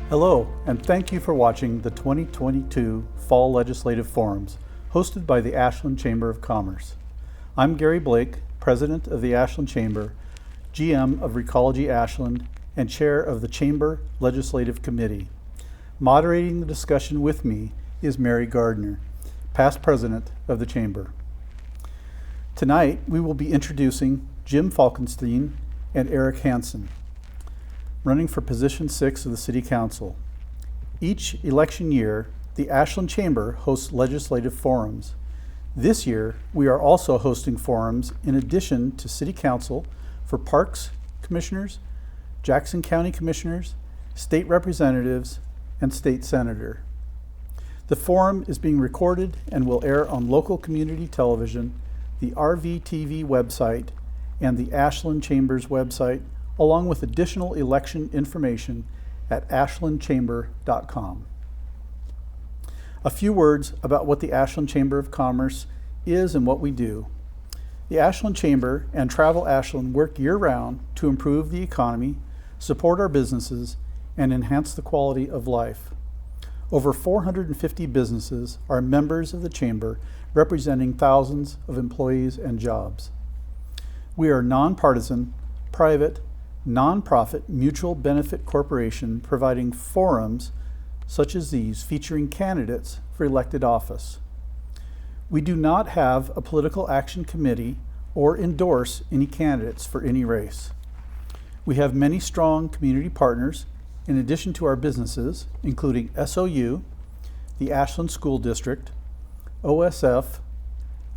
Hello, and thank you for watching the 2022 Fall Legislative Forums, hosted by the Ashland Chamber of Commerce. I'm Gary Blake, President of the Ashland Chamber, GM of Recology Ashland, and Chair of the Chamber Legislative Committee. Moderating the discussion with me is Mary Gardner, past President of the Chamber. Tonight, we will be introducing Jim Falkenstein and Eric Hansen, running for position 6 of the City Council. Each election year, the Ashland Chamber hosts legislative forums. This year, we are also hosting forums in addition to City Council for Parks Commissioners, Jackson County Commissioners, State Representatives, and State Senator. The forum is being recorded and will air on local community television, the RVTV website, and the Ashland Chamber's website, along with additional election information at ashlandchamber.com. A few words about what the Ashland Chamber of Commerce is and what we do. The Ashland Chamber and Travel Ashland work year-round to improve the economy, support our businesses, and enhance the quality of life. Over 450 businesses are members of the Chamber, representing thousands of employees and jobs. We are a nonpartisan, private, nonprofit mutual benefit corporation providing forums such as these featuring candidates for elected office. We do not have a political action committee or endorse any candidates for any race. We have many strong community partners in addition to our businesses, including SOU, the Ashland School District, OSF,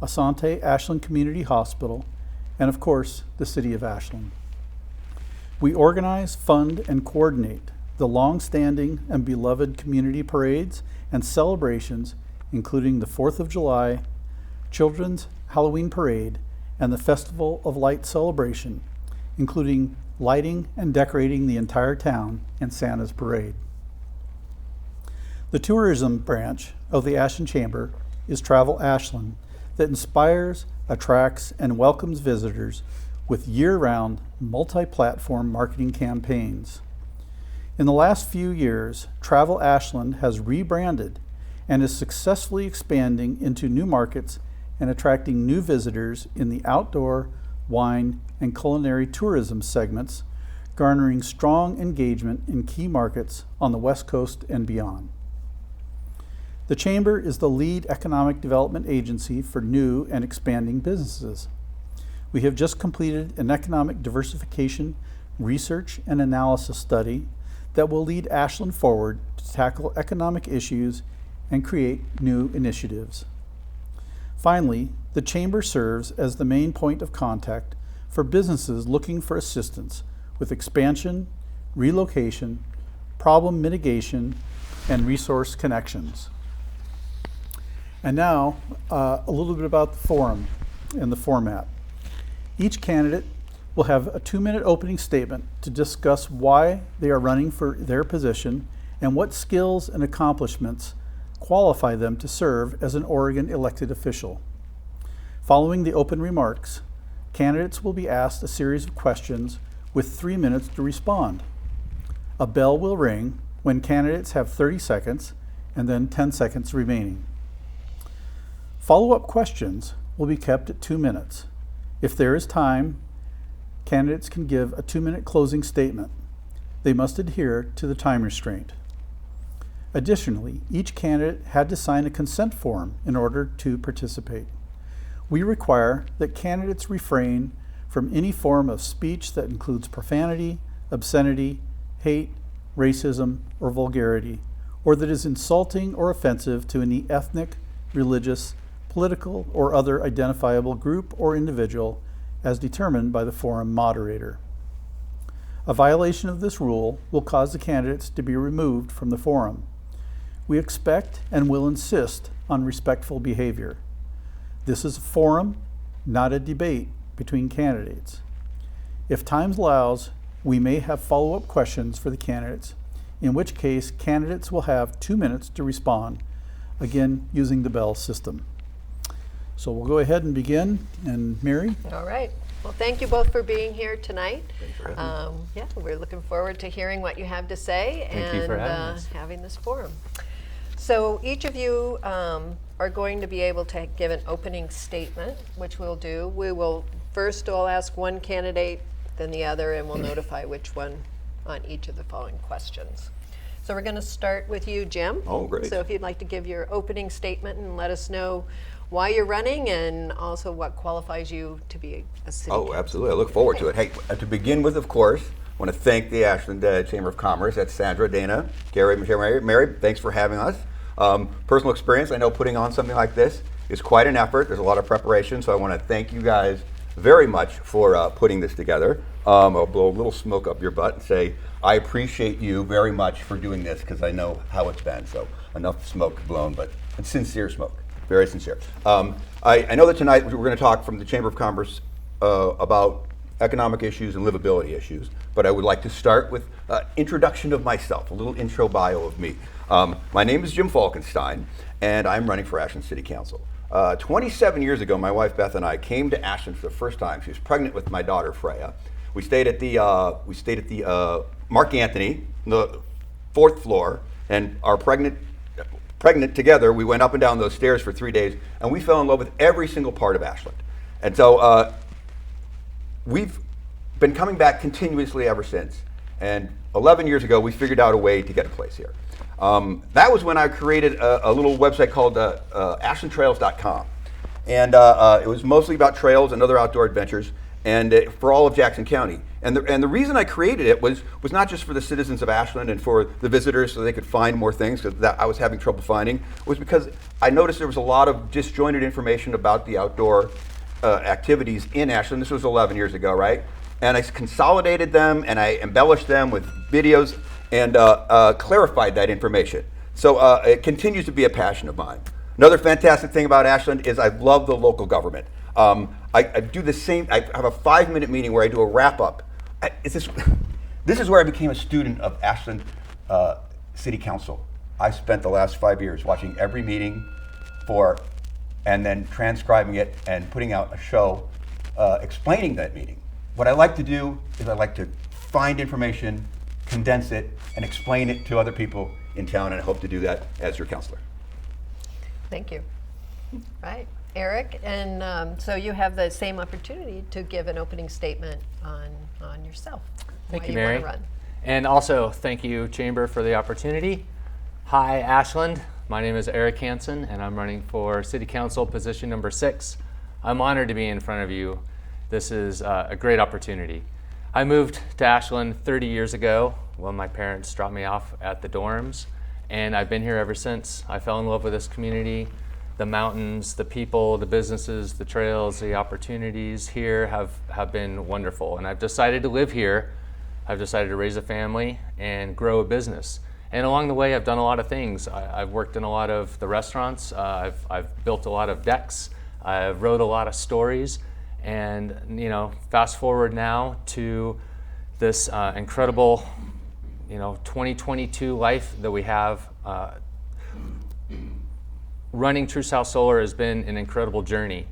Asante Ashland Community Hospital, and of course, the City of Ashland. We organize, fund, and coordinate the long-standing and beloved community parades and celebrations, including the 4th of July, Children's Halloween Parade, and the Festival of Light celebration, including lighting and decorating the entire town in Santa's parade. The tourism branch of the Ashland Chamber is Travel Ashland, that inspires, attracts, and welcomes visitors with year-round, multi-platform marketing campaigns. In the last few years, Travel Ashland has rebranded and is successfully expanding into new markets and attracting new visitors in the outdoor, wine, and culinary tourism segments, garnering strong engagement in key markets on the West Coast and beyond. The Chamber is the lead economic development agency for new and expanding businesses. We have just completed an economic diversification research and analysis study that will lead Ashland forward to tackle economic issues and create new initiatives. Finally, the Chamber serves as the main point of contact for businesses looking for assistance with expansion, relocation, problem mitigation, and resource connections. And now, a little bit about the forum and the format. Each candidate will have a 2-minute opening statement to discuss why they are running for their position and what skills and accomplishments qualify them to serve as an Oregon elected official. Following the open remarks, candidates will be asked a series of questions with 3 minutes to respond. A bell will ring when candidates have 30 seconds and then 10 seconds remaining. Follow-up questions will be kept at 2 minutes. If there is time, candidates can give a 2-minute closing statement. They must adhere to the time restraint. Additionally, each candidate had to sign a consent form in order to participate. We require that candidates refrain from any form of speech that includes profanity, obscenity, hate, racism, or vulgarity, or that is insulting or offensive to any ethnic, religious, political, or other identifiable group or individual as determined by the forum moderator. A violation of this rule will cause the candidates to be removed from the forum. We expect and will insist on respectful behavior. This is a forum, not a debate between candidates. If time allows, we may have follow-up questions for the candidates, in which case candidates will have 2 minutes to respond, again using the bell system. So we'll go ahead and begin. And Mary? All right. Well, thank you both for being here tonight. Thanks for having me. Yeah, we're looking forward to hearing what you have to say Thank you for having us. having this forum. So each of you are going to be able to give an opening statement, which we'll do. We will first all ask one candidate, then the other, and we'll notify which one on each of the following questions. So we're going to start with you, Jim. Oh, great. So if you'd like to give your opening statement and let us know why you're running and also what qualifies you to be a city Oh, council. absolutely. I look forward to it. Hey, to begin with, of course, I want to thank the Ashland Chamber of Commerce. That's Sandra, Dana, Gary, Mary. Thanks for having us. Personal experience, I know putting on something like this is quite an effort. There's a lot of preparation, so I want to thank you guys very much for putting this together. I'll blow a little smoke up your butt and say I appreciate you very much for doing this because I know how it's been. So enough smoke blown, but it's sincere smoke. Very sincere. I know that tonight we're going to talk from the Chamber of Commerce about economic issues and livability issues, but I would like to start with introduction of myself, a little intro bio of me. My name is Jim Falkenstein, and I'm running for Ashland City Council. 27 years ago, my wife Beth and I came to Ashland for the first time. She was pregnant with my daughter Freya. We stayed at the Mark Anthony, the 4th floor, and our pregnant together, we went up and down those stairs for 3 days, and we fell in love with every single part of Ashland. And so we've been coming back continuously ever since. And 11 years ago, we figured out a way to get a place here. That was when I created a little website called ashlandtrails.com. And it was mostly about trails and other outdoor adventures, and for all of Jackson County. And the reason I created it was not just for the citizens of Ashland and for the visitors so they could find more things, because I was having trouble finding, was because I noticed there was a lot of disjointed information about the outdoor activities in Ashland. This was 11 years ago, right? And I consolidated them and I embellished them with videos and clarified that information. So it continues to be a passion of mine. Another fantastic thing about Ashland is I love the local government. I do the same, I have a 5-minute meeting where I do a wrap up. This is where I became a student of Ashland City Council. I spent the last 5 years watching every meeting and then transcribing it and putting out a show explaining that meeting. What I like to do is I like to find information, condense it, and explain it to other people in town, and I hope to do that as your counselor. Thank you. Right. Eric, and so you have the same opportunity to give an opening statement on yourself. Thank why you, Mary. wanna run. And also, thank you, Chamber, for the opportunity. Hi, Ashland. My name is Eric Hansen, and I'm running for City Council position number 6. I'm honored to be in front of you. This is a great opportunity. I moved to Ashland 30 years ago when my parents dropped me off at the dorms, and I've been here ever since. I fell in love with this community. The mountains, the people, the businesses, the trails, the opportunities here have been wonderful. And I've decided to live here. I've decided to raise a family and grow a business. And along the way, I've done a lot of things. I've worked in a lot of the restaurants. I've built a lot of decks. I've wrote a lot of stories. And fast forward now to this incredible, 2022 life that we have. Running True South Solar has been an incredible journey.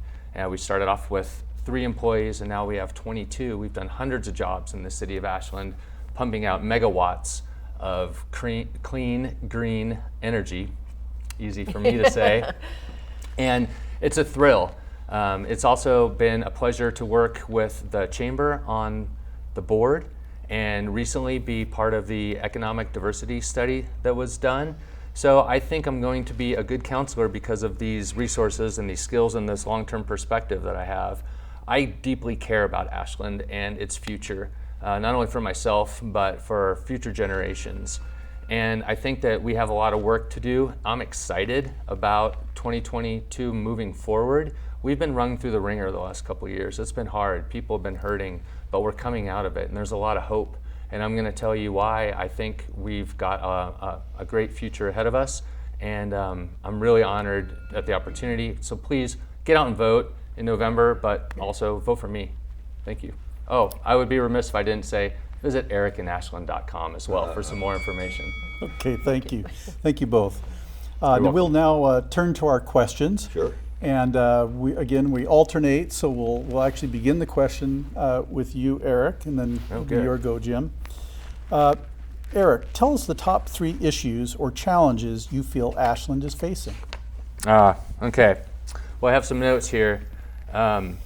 We started off with 3 employees, and now we have 22. We've done hundreds of jobs in the city of Ashland, pumping out megawatts of clean, green energy. Easy for me to say. And it's a thrill. It's also been a pleasure to work with the Chamber on the board and recently be part of the economic diversity study that was done. So I think I'm going to be a good counselor because of these resources and these skills and this long-term perspective that I have. I deeply care about Ashland and its future, not only for myself, but for future generations. And I think that we have a lot of work to do. I'm excited about 2022 moving forward. We've been rung through the ringer the last couple of years. It's been hard. People have been hurting, but we're coming out of it, and there's a lot of hope. And I'm going to tell you why I think we've got a great future ahead of us. And I'm really honored at the opportunity. So please get out and vote in November, but also vote for me. Thank you. Oh, I would be remiss if I didn't say visit ericandashland.com as well for some more information. Okay, thank you. Thank you both. We'll now turn to our questions. Sure. And we alternate, so we'll actually begin the question with you, Eric, and then it'll be Okay. your go, Jim. Eric, tell us the top 3 issues or challenges you feel Ashland is facing. Okay. Well, I have some notes here. The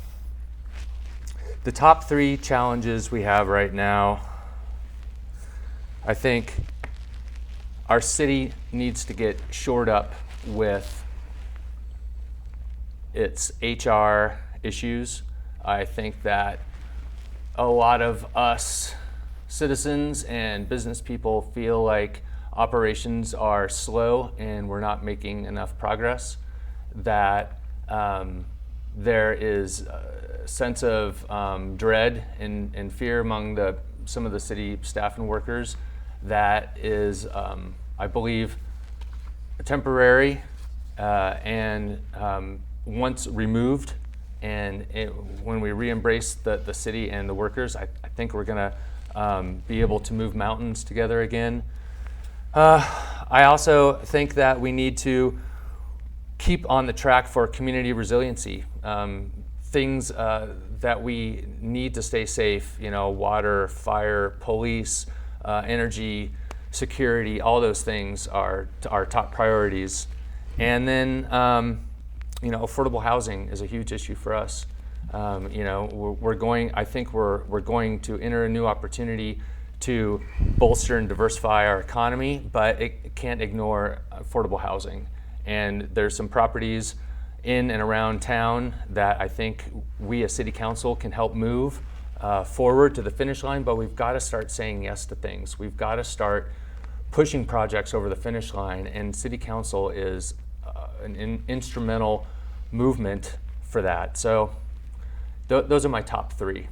top 3 challenges we have right now, I think our city needs to get shored up with its HR issues. I think that a lot of us citizens and business people feel like operations are slow and we're not making enough progress, that there is a sense of dread and fear among some of the city staff and workers that is, I believe, temporary and once removed, and when we re-embrace the city and the workers, I think we're going to be able to move mountains together again. I also think that we need to keep on the track for community resiliency. Things that we need to stay safe, water, fire, police, energy, security, all those things are our top priorities. And then, affordable housing is a huge issue for us. We're going to enter a new opportunity to bolster and diversify our economy, but it can't ignore affordable housing. And there's some properties in and around town that I think we as city council can help move forward to the finish line, but we've got to start saying yes to things. We've got to start pushing projects over the finish line, and city council is an instrumental movement for that. So those are my top 3.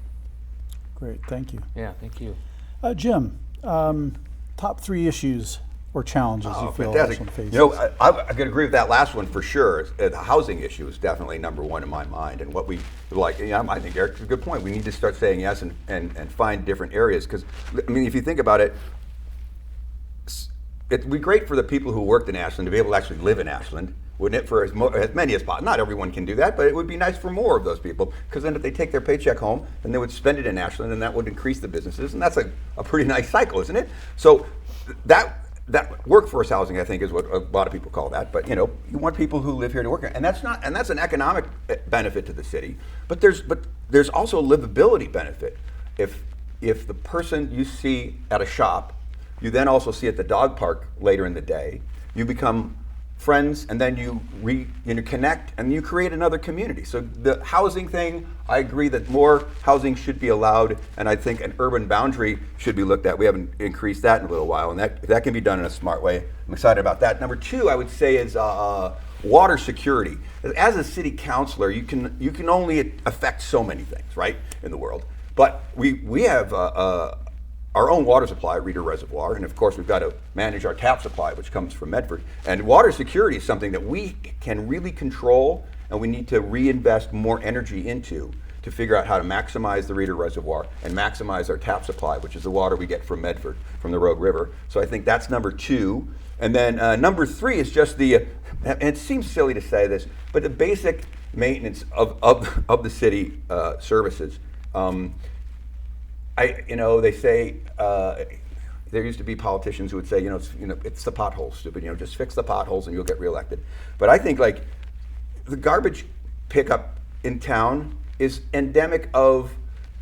Great, thank you. Yeah, thank you. Jim, top 3 issues or challenges you feel Ashland faces. I could agree with that last one for sure. The housing issue is definitely number 1 in my mind, and what we like. I think Eric's a good point. We need to start saying yes and find different areas, because if you think about it, it'd be great for the people who worked in Ashland to be able to actually live in Ashland, wouldn't it? For as many as possible. Not everyone can do that, but it would be nice for more of those people, because then if they take their paycheck home, then they would spend it in Ashland, and that would increase the businesses, and that's a pretty nice cycle, isn't it? So that workforce housing, I think, is what a lot of people call that. But you want people who live here to work, and that's an economic benefit to the city. But there's also a livability benefit. If the person you see at a shop, you then also see at the dog park later in the day, you become friends, and then you connect, and you create another community. So the housing thing, I agree that more housing should be allowed, and I think an urban boundary should be looked at. We haven't increased that in a little while, and that can be done in a smart way. I'm excited about that. Number 2, I would say, is water security. As a city councilor, you can only affect so many things, right, in the world. But we have our own water supply, Reeder Reservoir, and of course we've got to manage our tap supply, which comes from Medford. And water security is something that we can really control, and we need to reinvest more energy into to figure out how to maximize the Reeder Reservoir and maximize our tap supply, which is the water we get from Medford, from the Rogue River. So I think that's number 2. And then number 3 is just and it seems silly to say this, but the basic maintenance of the city services. They say there used to be politicians who would say, it's the potholes, stupid. Just fix the potholes and you'll get reelected. But I think the garbage pickup in town is endemic of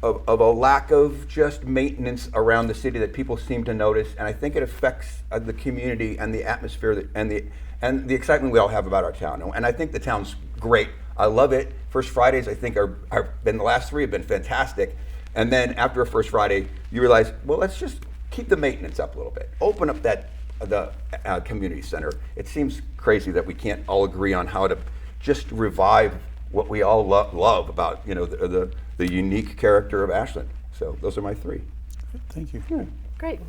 a lack of just maintenance around the city that people seem to notice, and I think it affects the community and the atmosphere and the excitement we all have about our town. And I think the town's great. I love it. First Fridays, I think, the last 3 have been fantastic. And then after a First Friday, you realize, well, let's just keep the maintenance up a little bit. Open up the community center. It seems crazy that we can't all agree on how to just revive what we all love about the unique character of Ashland. So those are my 3. Thank you. Great.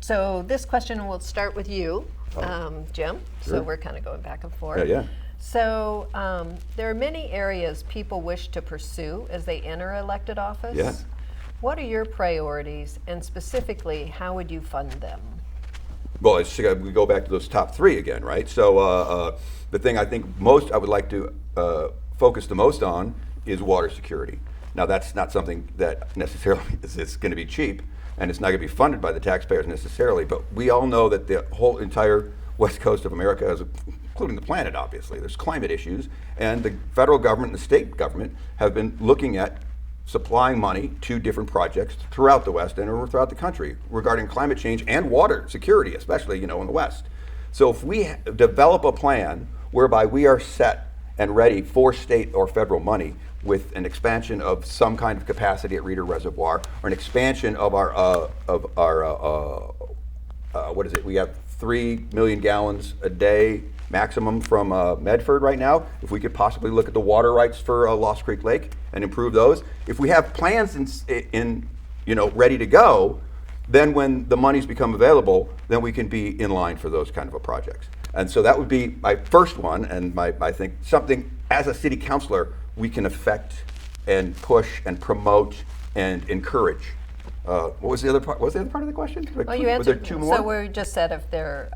So this question will start with you, Jim. Sure. So we're kind of going back and forth. Yeah. So there are many areas people wish to pursue as they enter elected office. Yeah. What are your priorities, and specifically, how would you fund them? Well, we go back to those top three again, right? So the thing I think I would like to focus the most on is water security. Now, that's not something that necessarily is going to be cheap, and it's not going to be funded by the taxpayers necessarily, but we all know that the whole entire west coast of America, including the planet, obviously, there's climate issues, and the federal government and the state government have been looking at supplying money to different projects throughout the West and throughout the country regarding climate change and water security, especially, in the West. So if we develop a plan whereby we are set and ready for state or federal money with an expansion of some kind of capacity at Reeder Reservoir, or an expansion of what is it? We have 3 million gallons a day maximum from Medford right now. If we could possibly look at the water rights for Lost Creek Lake and improve those, if we have plans in ready to go, then when the monies become available, then we can be in line for those kind of projects. And so that would be my first one, and I think something as a city councilor we can affect and push and promote and encourage. What was the other part? What was the other part of the question? Well, you answered. Was there two more? So we just said if they're,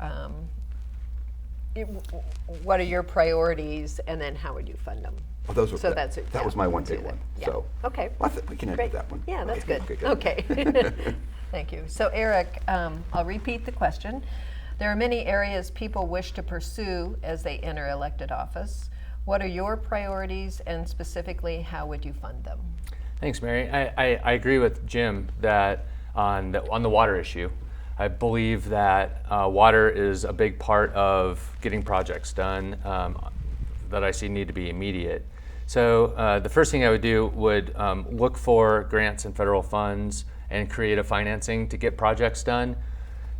what are your priorities, and then how would you fund them? Oh, those were, So that was my one big one. Yeah. So Okay. I think we can edit Great. that one. Yeah, that's good. Okay. Okay. Thank you. So Eric, I'll repeat the question. There are many areas people wish to pursue as they enter elected office. What are your priorities, and specifically, how would you fund them? Thanks, Mary. I agree with Jim that on the water issue. I believe that water is a big part of getting projects done that I see need to be immediate. So the first thing I would do would look for grants and federal funds and create a financing to get projects done.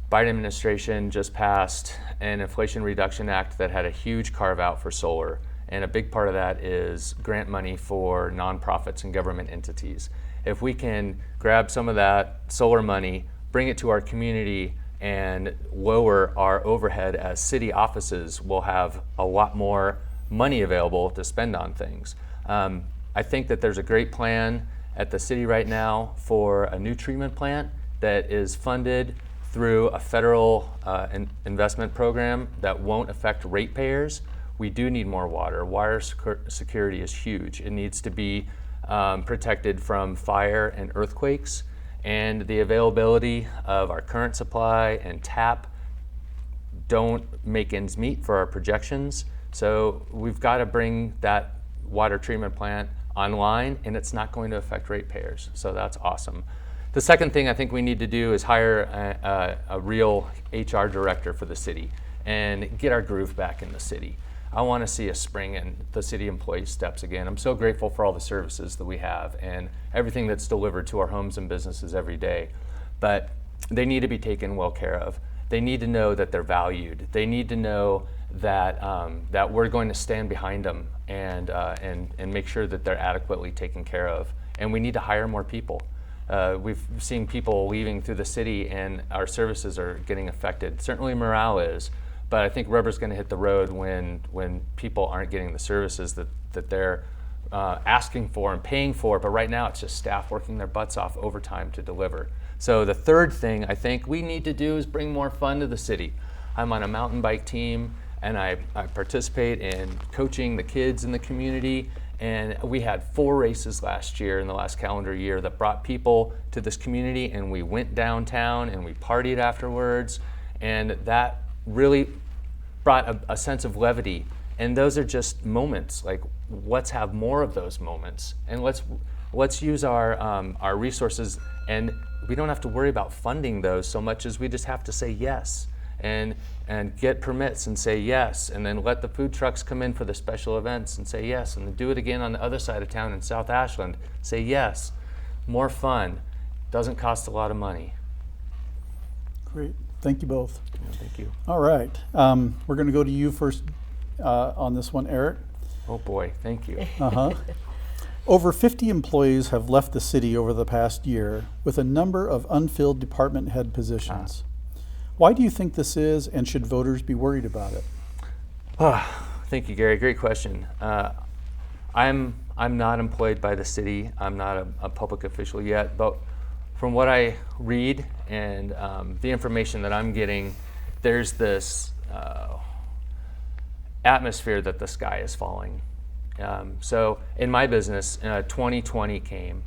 Biden administration just passed an Inflation Reduction Act that had a huge carve out for solar. And a big part of that is grant money for nonprofits and government entities. If we can grab some of that solar money, bring it to our community, and lower our overhead as city offices, we'll have a lot more money available to spend on things. I think that there's a great plan at the city right now for a new treatment plant that is funded through a federal investment program that won't affect ratepayers. We do need more water. Water security is huge. It needs to be protected from fire and earthquakes, and the availability of our current supply and tap don't make ends meet for our projections. So we've got to bring that water treatment plant online, and it's not going to affect ratepayers. So that's awesome. The second thing I think we need to do is hire a real HR director for the city and get our groove back in the city. I want to see a spring in the city employee steps again. I'm so grateful for all the services that we have and everything that's delivered to our homes and businesses every day. But they need to be taken well care of. They need to know that they're valued. They need to know that that we're going to stand behind them and make sure that they're adequately taken care of. And we need to hire more people. We've seen people leaving through the city, and our services are getting affected. Certainly morale is. But I think rubber's going to hit the road when people aren't getting the services that they're asking for and paying for. But right now it's just staff working their butts off overtime to deliver. So the third thing I think we need to do is bring more fun to the city. I'm on a mountain bike team, and I participate in coaching the kids in the community. And we had 4 races last year in the last calendar year that brought people to this community, and we went downtown and we partied afterwards. And that really brought a sense of levity, and those are just moments. Like, let's have more of those moments, and let's use our resources, and we don't have to worry about funding those so much as we just have to say yes and get permits and say yes, and then let the food trucks come in for the special events and say yes, and then do it again on the other side of town in South Ashland. Say yes. More fun. Doesn't cost a lot of money. Great. Thank you both. Yeah, thank you. All right. We're going to go to you first on this one, Eric. Oh boy, thank you. Over 50 employees have left the city over the past year with a number of unfilled department head positions. Why do you think this is, and should voters be worried about it? Thank you, Gary. Great question. I'm not employed by the city. I'm not a public official yet, but from what I read and the information that I'm getting, there's this atmosphere that the sky is falling. So in my business, 2020 came,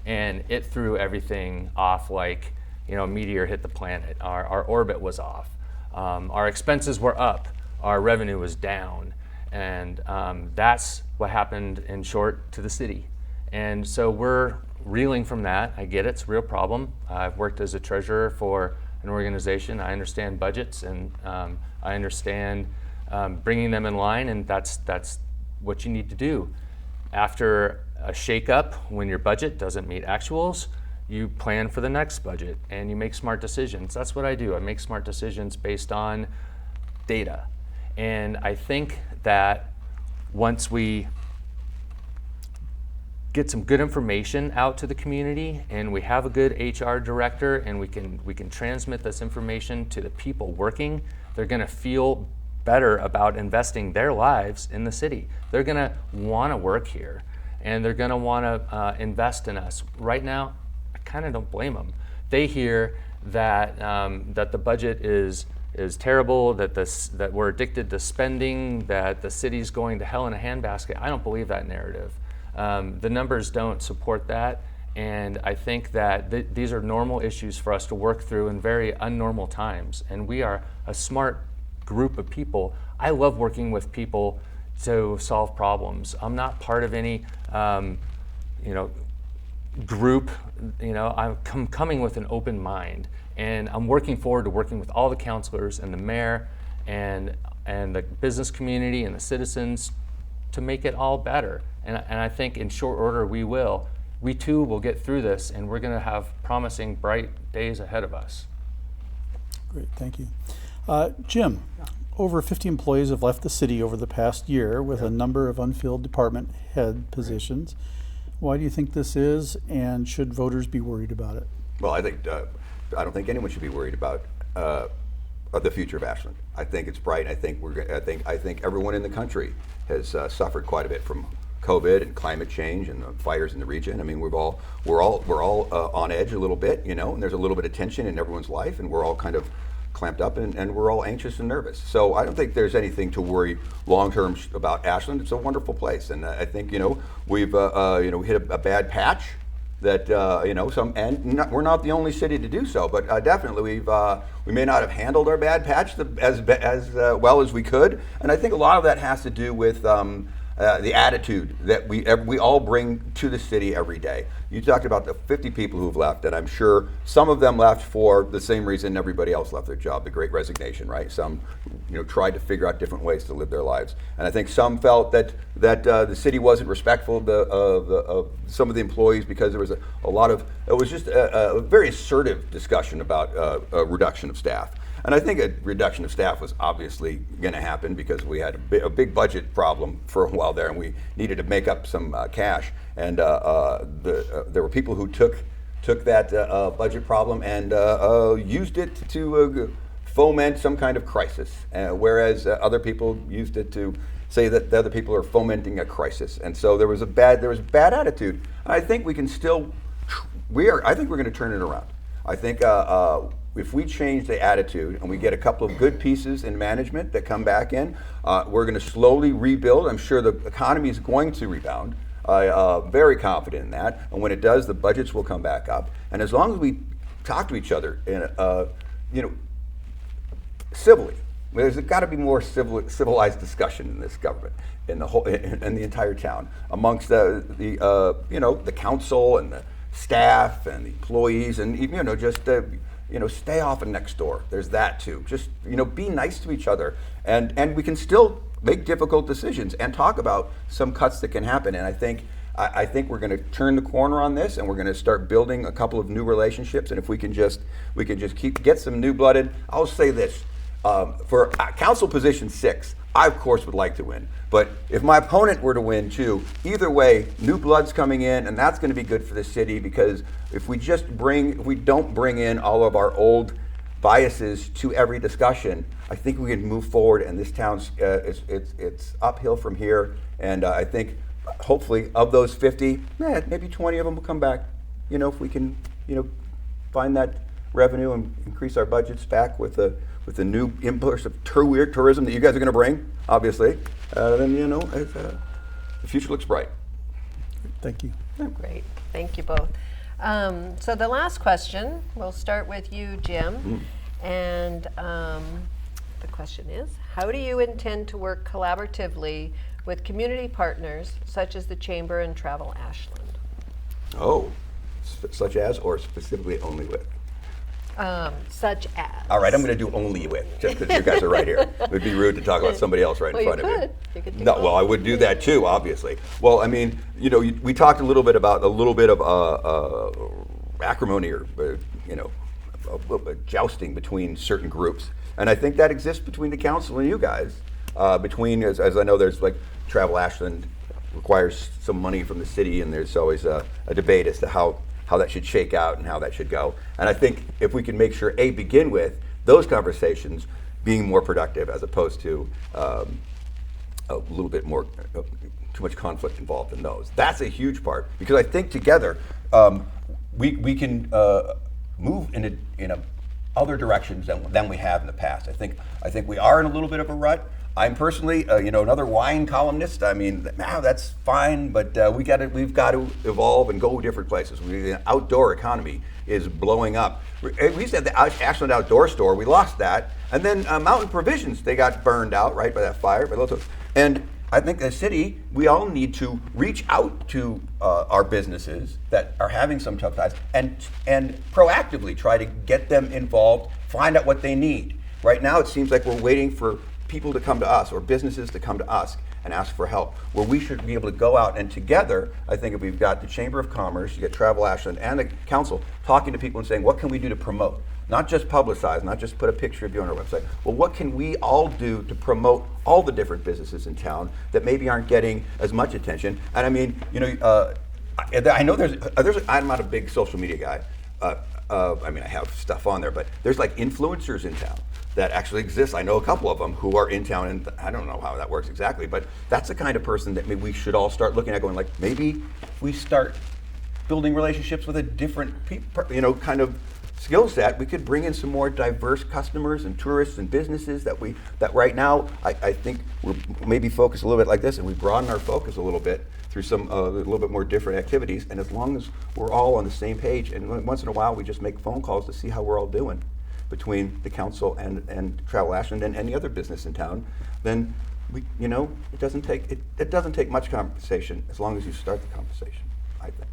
and it threw everything off like, a meteor hit the planet. Our orbit was off. Our expenses were up. Our revenue was down. And that's what happened, in short, to the city. And so we're reeling from that. I get it, it's a real problem. I've worked as a treasurer for an organization. I understand budgets, and I understand bringing them in line, and that's what you need to do. After a shakeup, when your budget doesn't meet actuals, you plan for the next budget and you make smart decisions. That's what I do. I make smart decisions based on data. And I think that once we get some good information out to the community, and we have a good HR director, and we can transmit this information to the people working, they're going to feel better about investing their lives in the city. They're going to want to work here, and they're going to want to invest in us. Right now, I kind of don't blame them. They hear that that the budget is terrible, that we're addicted to spending, that the city's going to hell in a handbasket. I don't believe that narrative. The numbers don't support that, and I think that these are normal issues for us to work through in very unnormal times, and we are a smart group of people. I love working with people to solve problems. I'm not part of any group. I'm coming with an open mind, and I'm working forward to working with all the councilors and the mayor and the business community and the citizens to make it all better. And I think in short order we will. We too will get through this, and we're going to have promising, bright days ahead of us. Great, thank you. Jim, over 50 employees have left the city over the past year with a number of unfilled department head positions. Why do you think this is, and should voters be worried about it? Well, I don't think anyone should be worried about the future of Ashland. I think it's bright. I think everyone in the country has suffered quite a bit from COVID and climate change and the fires in the region. I mean, we're all on edge a little bit, and there's a little bit of tension in everyone's life, and we're all kind of clamped up, and we're all anxious and nervous. So I don't think there's anything to worry long-term about Ashland. It's a wonderful place, and I think we've hit a bad patch that we're not the only city to do so, but definitely we may not have handled our bad patch as well as we could, and I think a lot of that has to do with the attitude that we all bring to the city every day. You talked about the 50 people who've left, and I'm sure some of them left for the same reason everybody else left their job, the Great Resignation, right? Some, tried to figure out different ways to live their lives, and I think some felt that the city wasn't respectful of some of the employees because there was it was just a very assertive discussion about a reduction of staff. And I think a reduction of staff was obviously going to happen because we had a big budget problem for a while there, and we needed to make up some cash. And there were people who took that budget problem and used it to foment some kind of crisis, whereas other people used it to say that the other people are fomenting a crisis. And so there was a bad attitude. I think we can still. I think we're going to turn it around. I think. If we change the attitude and we get a couple of good pieces in management that come back in, we're going to slowly rebuild. I'm sure the economy is going to rebound. I'm very confident in that. And when it does, the budgets will come back up. And as long as we talk to each other, civilly, there's got to be more civilized discussion in this government, in the entire town, amongst the council and the staff and the employees, and stay off of next door. There's that too. Just, be nice to each other. And we can still make difficult decisions and talk about some cuts that can happen. And I think we're going to turn the corner on this, and we're going to start building a couple of new relationships. And if we can just get some new blooded. I'll say this, for council position 6, I of course would like to win. But if my opponent were to win too, either way, new blood's coming in, and that's going to be good for the city, because if we don't bring in all of our old biases to every discussion, I think we can move forward. And this town's it's uphill from here. And I think hopefully of those 50, maybe 20 of them will come back. If we can, find that revenue and increase our budgets back with the new impulse of tourism that you guys are going to bring, obviously, then the future looks bright. Thank you. Great, thank you both. So the last question, we'll start with you, Jim. And the question is, how do you intend to work collaboratively with community partners such as the Chamber and Travel Ashland? Oh, such as, or specifically only with? Such as. All right, I'm going to do only with, just because you guys are right here. It would be rude to talk about somebody else right in front of you. You could do No, well, both. I would do that too, obviously. Well, I mean, we talked a little bit about acrimony or, jousting between certain groups. And I think that exists between the council and you guys. As I know, there's like Travel Ashland requires some money from the city, and there's always a debate as to how that should shake out and how that should go. And I think if we can make sure, begin with those conversations being more productive as opposed to a little bit more, too much conflict involved in those. That's a huge part, because I think together we can move in other directions than we have in the past. I think we are in a little bit of a rut. I'm personally, another wine columnist. I mean, that's fine, but we've got to evolve and go different places. The outdoor economy is blowing up. We used to have the Ashland Outdoor Store. We lost that, and then Mountain Provisions, they got burned out right by that fire. And I think the city, we all need to reach out to our businesses that are having some tough times and proactively try to get them involved, find out what they need. Right now, it seems like we're waiting for people to come to us or businesses to come to us and ask for help, where we should be able to go out and together, I think if we've got the Chamber of Commerce, you get Travel Ashland and the council talking to people and saying, what can we do to promote? Not just publicize, not just put a picture of you on our website. Well, what can we all do to promote all the different businesses in town that maybe aren't getting as much attention? And I mean, I know I'm not a big social media guy. I mean, I have stuff on there, but there's like influencers in town that actually exist. I know a couple of them who are in town, and I don't know how that works exactly, but that's the kind of person that maybe we should all start looking at, going like, maybe we start building relationships with a different kind of skill set. We could bring in some more diverse customers and tourists and businesses that right now, I think we're maybe focused a little bit like this, and we broaden our focus a little bit through some a little bit more different activities. And as long as we're all on the same page, and once in a while we just make phone calls to see how we're all doing between the council and Travel Ashland and any other business in town, then it doesn't take much conversation as long as you start the conversation, I think.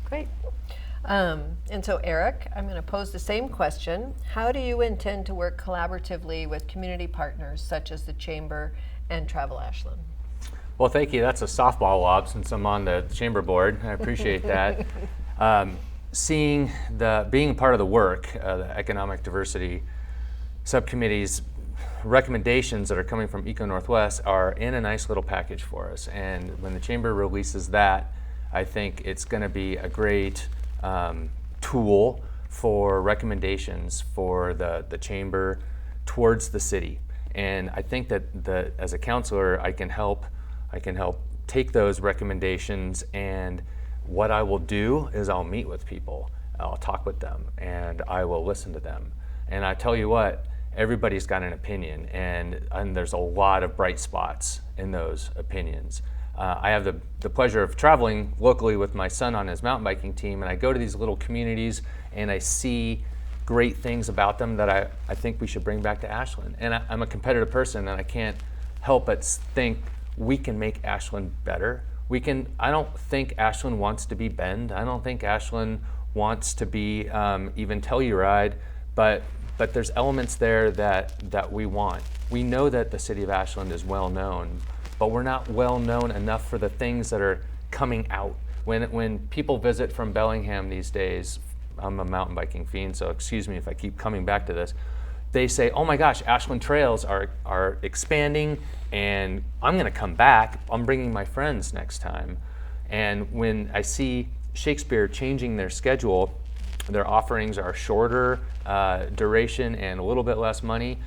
Great. And so Eric, I'm going to pose the same question. How do you intend to work collaboratively with community partners such as the Chamber and Travel Ashland? Well, thank you. That's a softball lob since I'm on the chamber board. I appreciate that. Being part of the work, the economic diversity subcommittee's recommendations that are coming from Eco Northwest are in a nice little package for us. And when the chamber releases that, I think it's going to be a great tool for recommendations for the chamber towards the city. And I think that as a counselor, I can help take those recommendations, and what I will do is I'll meet with people, I'll talk with them, and I will listen to them. And I tell you what, everybody's got an opinion, and there's a lot of bright spots in those opinions. I have the pleasure of traveling locally with my son on his mountain biking team, and I go to these little communities and I see great things about them that I think we should bring back to Ashland. And I'm a competitive person, and I can't help but think we can make Ashland better. I don't think Ashland wants to be Bend. I don't think Ashland wants to be even Telluride, but there's elements there that we want. We know that the city of Ashland is well known, but we're not well known enough for the things that are coming out. When people visit from Bellingham these days, I'm a mountain biking fiend, so excuse me if I keep coming back to this, they say, oh my gosh, Ashland trails are expanding, and I'm going to come back. I'm bringing my friends next time. And when I see Shakespeare changing their schedule, their offerings are shorter duration and a little bit less money,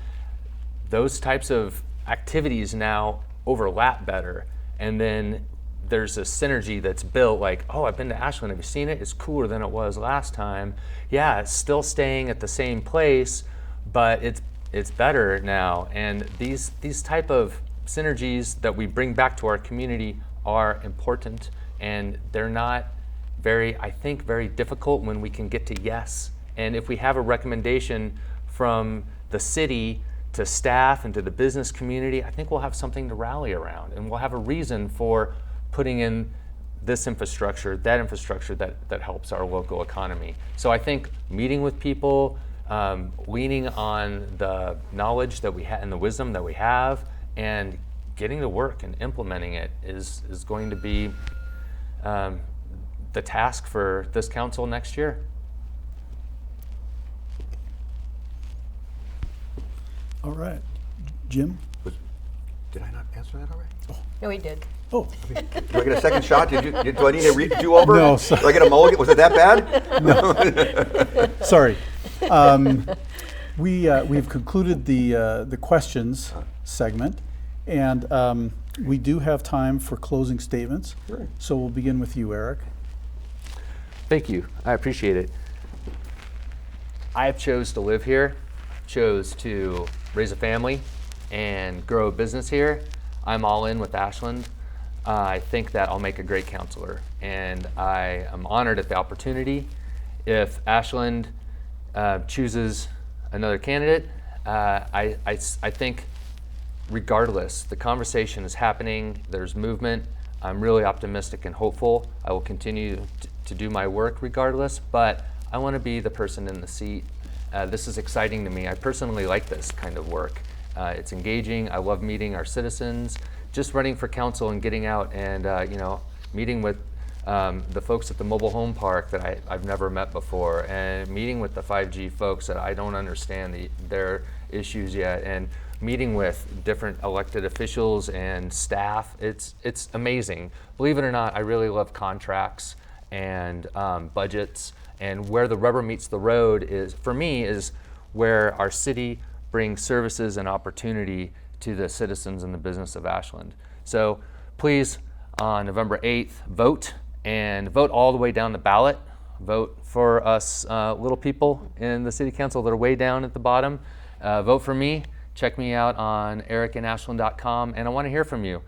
those types of activities now overlap better. And then there's a synergy that's built, like, oh, I've been to Ashland, have you seen it? It's cooler than it was last time. Yeah, it's still staying at the same place, but it's better now. And these type of synergies that we bring back to our community are important, and they're not I think very difficult when we can get to yes. And if we have a recommendation from the city to staff and to the business community, I think we'll have something to rally around, and we'll have a reason for putting in this infrastructure, that helps our local economy. So I think meeting with people, leaning on the knowledge that we have and the wisdom that we have, and getting to work and implementing it is going to be the task for this council next year. All right. Jim? Did I not answer that already? No, he did. Oh, Do I get a second shot? Do I need a do-over? No, sorry. Do I get a mulligan? Was it that bad? sorry. We've concluded the questions segment, and we do have time for closing statements. Sure. So we'll begin with you, Eric. Thank you. I appreciate it. I have chose to live here, chose to raise a family and grow a business here. I'm all in with Ashland. I think that I'll make a great counselor, and I am honored at the opportunity. If Ashland chooses another candidate, I think regardless, the conversation is happening, there's movement. I'm really optimistic and hopeful. I will continue to do my work regardless, but I want to be the person in the seat. This is exciting to me. I personally like this kind of work. It's engaging. I love meeting our citizens. Just running for council and getting out and meeting with the folks at the mobile home park that I've never met before, and meeting with the 5G folks that I don't understand their issues yet, and meeting with different elected officials and staff. It's amazing. Believe it or not, I really love contracts and budgets, and where the rubber meets the road is, for me, is where our city brings services and opportunity to the citizens and the business of Ashland. So please, on November 8th, vote, and vote all the way down the ballot. Vote for us little people in the city council that are way down at the bottom. Vote for me. Check me out on ericinashland.com, and I want to hear from you.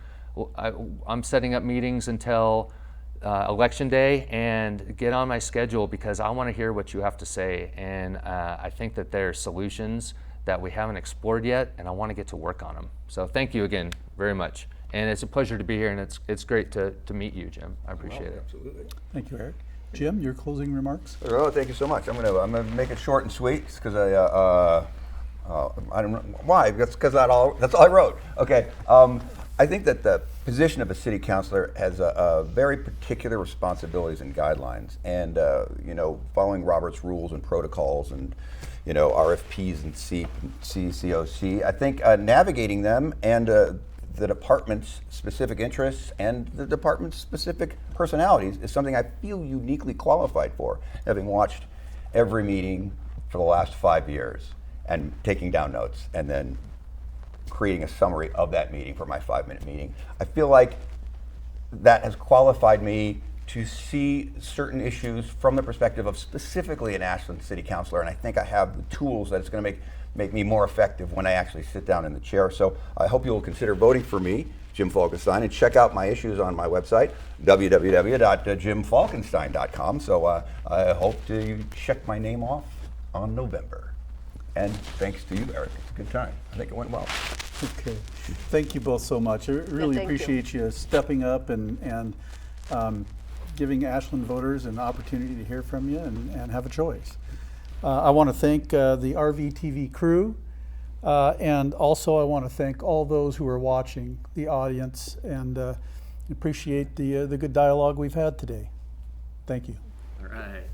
I'm setting up meetings until election day, and get on my schedule because I want to hear what you have to say, and I think that there are solutions that we haven't explored yet, and I want to get to work on them. So thank you again very much, and it's a pleasure to be here, and it's great to meet you, Jim. I appreciate it. Absolutely. Thank you, Eric. Jim, your closing remarks? Oh, thank you so much. I'm gonna make it short and sweet because I don't know why. That's because that's all I wrote. Okay. I think that the position of a city councilor has a very particular responsibilities and guidelines, and following Robert's rules and protocols, and RFPs and CCOC. I think navigating them and the department's specific interests and the department's specific personalities is something I feel uniquely qualified for, having watched every meeting for the last 5 years and taking down notes and then creating a summary of that meeting for my 5-minute meeting. I feel like that has qualified me to see certain issues from the perspective of specifically an Ashland city councilor, and I think I have the tools that it's going to make me more effective when I actually sit down in the chair. So I hope you will consider voting for me, Jim Falkenstein, and check out my issues on my website, www.jimfalkenstein.com. So I hope you check my name off on November. And thanks to you, Eric. It's a good time. I think it went well. Okay. Thank you both so much. I really thank you. appreciate you stepping up and giving Ashland voters an opportunity to hear from you and have a choice. I want to thank the RVTV crew, and also I want to thank all those who are watching, the audience, and appreciate the good dialogue we've had today. Thank you. All right.